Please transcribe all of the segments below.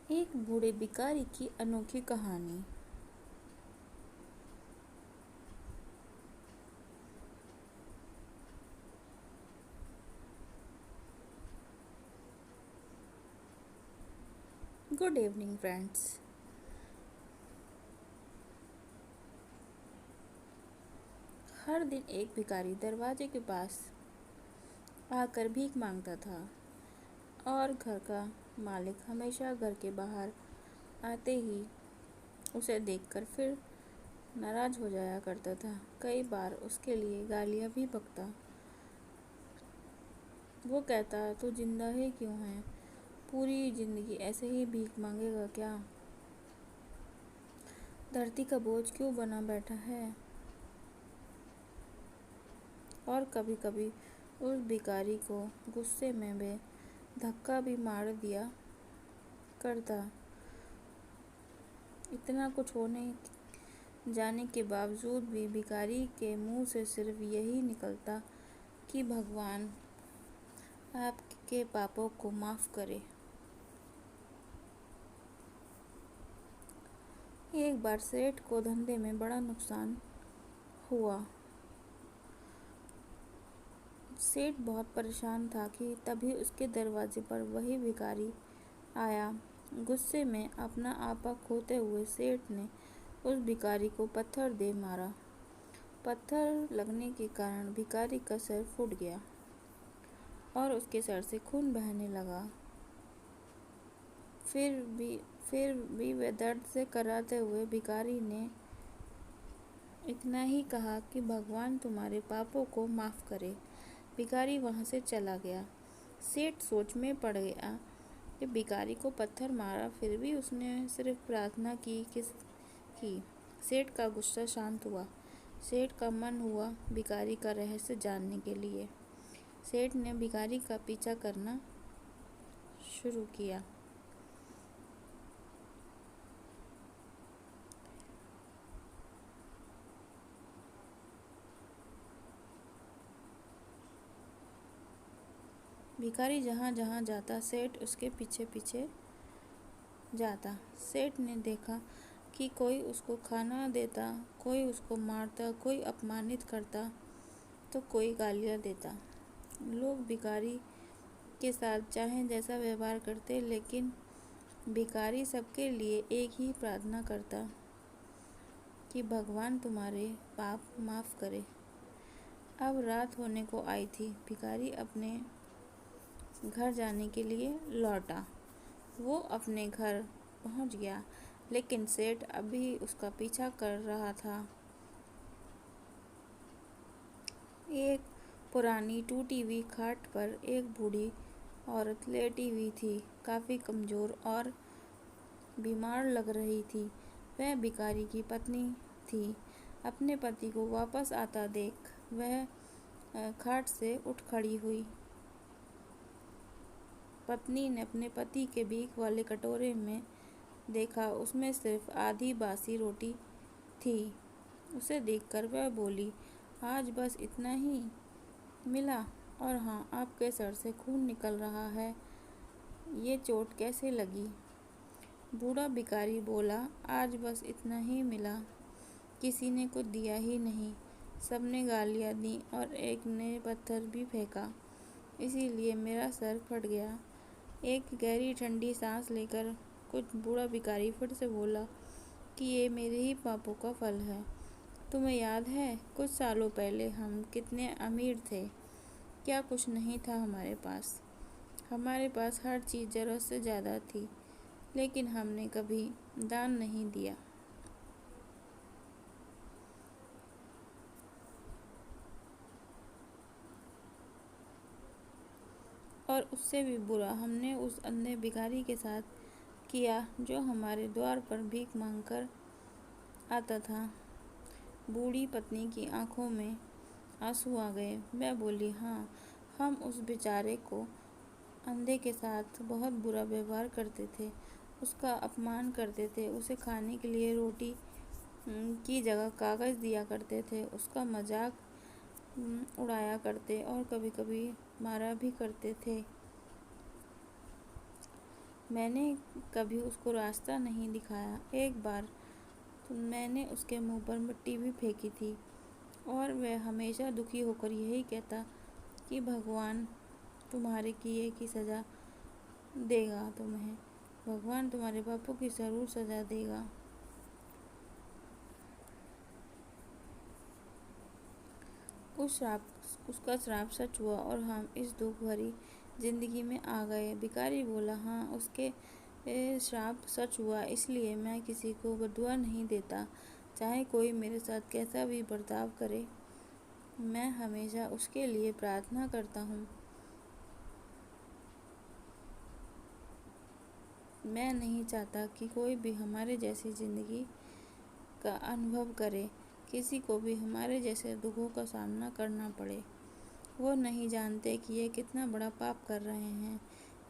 एक बूढ़े भिखारी की अनोखी कहानी। Good evening friends. हर दिन एक भिखारी दरवाजे के पास आकर भीख मांगता था और घर का मालिक हमेशा घर के बाहर आते ही उसे देखकर फिर नाराज हो जाया करता था। कई बार उसके लिए गालियाँ भी बकता। वो कहता, तू जिंदा ही क्यों है? पूरी जिंदगी ऐसे ही भीख मांगेगा क्या? धरती का बोझ क्यों बना बैठा है? और कभी कभी उस भिखारी को गुस्से में वे धक्का भी मार दिया करता। इतना कुछ होने जाने के बावजूद भी भिखारी के मुंह से सिर्फ यही निकलता कि भगवान आपके पापों को माफ़ करे। एक बार सेठ को धंधे में बड़ा नुकसान हुआ। सेठ बहुत परेशान था कि तभी उसके दरवाजे पर वही भिखारी आया। गुस्से में अपना आपा खोते हुए सेठ ने उस भिखारी को पत्थर दे मारा। पत्थर लगने के कारण भिखारी का सर फूट गया और उसके सर से खून बहने लगा। फिर भी वह दर्द से कराहते हुए भिखारी ने इतना ही कहा कि भगवान तुम्हारे पापों को माफ़ करे। भिखारी वहाँ से चला गया। सेठ सोच में पड़ गया कि भिखारी को पत्थर मारा, फिर भी उसने सिर्फ प्रार्थना की। सेठ का गुस्सा शांत हुआ। सेठ का मन हुआ भिखारी का रहस्य जानने के लिए। सेठ ने भिखारी का पीछा करना शुरू किया। भिखारी जहाँ जहाँ जाता सेठ उसके पीछे पीछे जाता। सेठ ने देखा कि कोई उसको खाना देता, कोई उसको मारता, कोई अपमानित करता तो कोई गालियाँ देता। लोग भिखारी के साथ चाहे जैसा व्यवहार करते, लेकिन भिखारी सबके लिए एक ही प्रार्थना करता कि भगवान तुम्हारे पाप माफ़ करे। अब रात होने को आई थी। भिखारी अपने घर जाने के लिए लौटा। वो अपने घर पहुंच गया, लेकिन सेठ अभी उसका पीछा कर रहा था। एक पुरानी टूटी हुई खाट पर एक बूढ़ी औरत लेटी हुई थी। काफ़ी कमज़ोर और बीमार लग रही थी। वह भिखारी की पत्नी थी। अपने पति को वापस आता देख वह खाट से उठ खड़ी हुई। पत्नी ने अपने पति के भीख वाले कटोरे में देखा, उसमें सिर्फ आधी बासी रोटी थी। उसे देखकर वह बोली, आज बस इतना ही मिला? और हाँ, आपके सर से खून निकल रहा है। ये चोट कैसे लगी? बूढ़ा भिखारी बोला, आज बस इतना ही मिला। किसी ने कुछ दिया ही नहीं। सबने गालियाँ दी और एक ने पत्थर भी फेंका, इसीलिए मेरा सर फट गया। एक गहरी ठंडी सांस लेकर कुछ बूढ़ा भिखारी फिर से बोला कि ये मेरे ही पापों का फल है। तुम्हें याद है कुछ सालों पहले हम कितने अमीर थे? क्या कुछ नहीं था हमारे पास। हमारे पास हर चीज़ ज़रूरत से ज़्यादा थी, लेकिन हमने कभी दान नहीं दिया। और उससे भी बुरा हमने उस अंधे भिखारी के साथ किया जो हमारे द्वार पर भीख मांगकर आता था। बूढ़ी पत्नी की आंखों में आंसू आ गए। वह बोली, हाँ, हम उस बेचारे को अंधे के साथ बहुत बुरा व्यवहार करते थे। उसका अपमान करते थे। उसे खाने के लिए रोटी की जगह कागज़ दिया करते थे। उसका मजाक उड़ाया करते और कभी कभी मारा भी करते थे। मैंने कभी उसको रास्ता नहीं दिखाया। एक बार तो मैंने उसके मुंह पर मिट्टी भी फेंकी थी और वह हमेशा दुखी होकर यही कहता कि भगवान तुम्हारे किए की सज़ा देगा तुम्हें। भगवान तुम्हारे पापों की ज़रूर सज़ा देगा। उसका श्राप सच हुआ और हम इस दुख भरी जिंदगी में आ गए। भिखारी बोला, हाँ, उसके श्राप सच हुआ, इसलिए मैं किसी को बदुआ नहीं देता। चाहे कोई मेरे साथ कैसा भी बर्ताव करे, मैं हमेशा उसके लिए प्रार्थना करता हूँ। मैं नहीं चाहता कि कोई भी हमारे जैसी जिंदगी का अनुभव करे, किसी को भी हमारे जैसे दुखों का सामना करना पड़े। वो नहीं जानते कि ये कितना बड़ा पाप कर रहे हैं,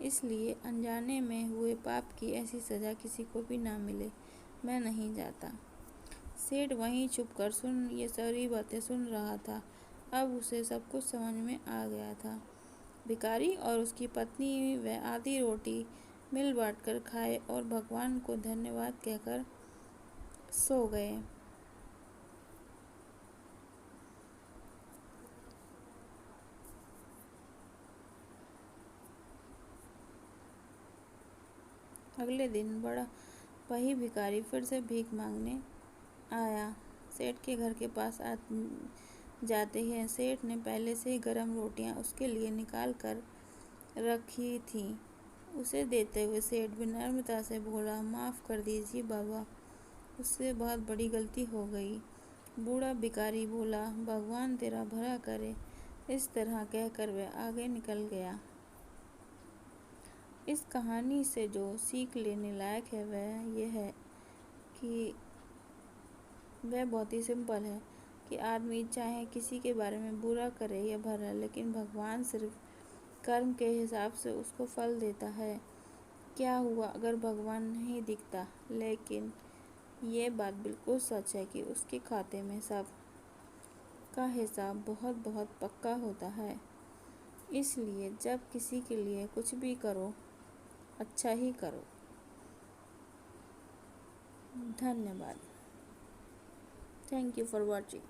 इसलिए अनजाने में हुए पाप की ऐसी सज़ा किसी को भी ना मिले। मैं नहीं चाहता। सेठ वहीं छुप कर ये सारी बातें सुन रहा था। अब उसे सब कुछ समझ में आ गया था। भिखारी और उसकी पत्नी वह आधी रोटी मिल बांट कर खाए और भगवान को धन्यवाद कहकर सो गए। अगले दिन वही भिखारी फिर से भीख मांगने आया। सेठ के घर के पास जाते ही सेठ ने पहले से ही गर्म रोटियां उसके लिए निकाल कर रखी थी। उसे देते हुए सेठ विनम्रता से बोला, माफ़ कर दीजिए बाबा, उससे बहुत बड़ी गलती हो गई। बूढ़ा भिखारी बोला, भगवान तेरा भला करे। इस तरह कहकर वह आगे निकल गया। इस कहानी से जो सीख लेने लायक है वह यह है कि वह बहुत ही सिंपल है कि आदमी चाहे किसी के बारे में बुरा करे या भला, लेकिन भगवान सिर्फ कर्म के हिसाब से उसको फल देता है। क्या हुआ अगर भगवान नहीं दिखता, लेकिन ये बात बिल्कुल सच है कि उसके खाते में सब का हिसाब बहुत बहुत पक्का होता है। इसलिए जब किसी के लिए कुछ भी करो, अच्छा ही करो। धन्यवाद। Thank you for watching.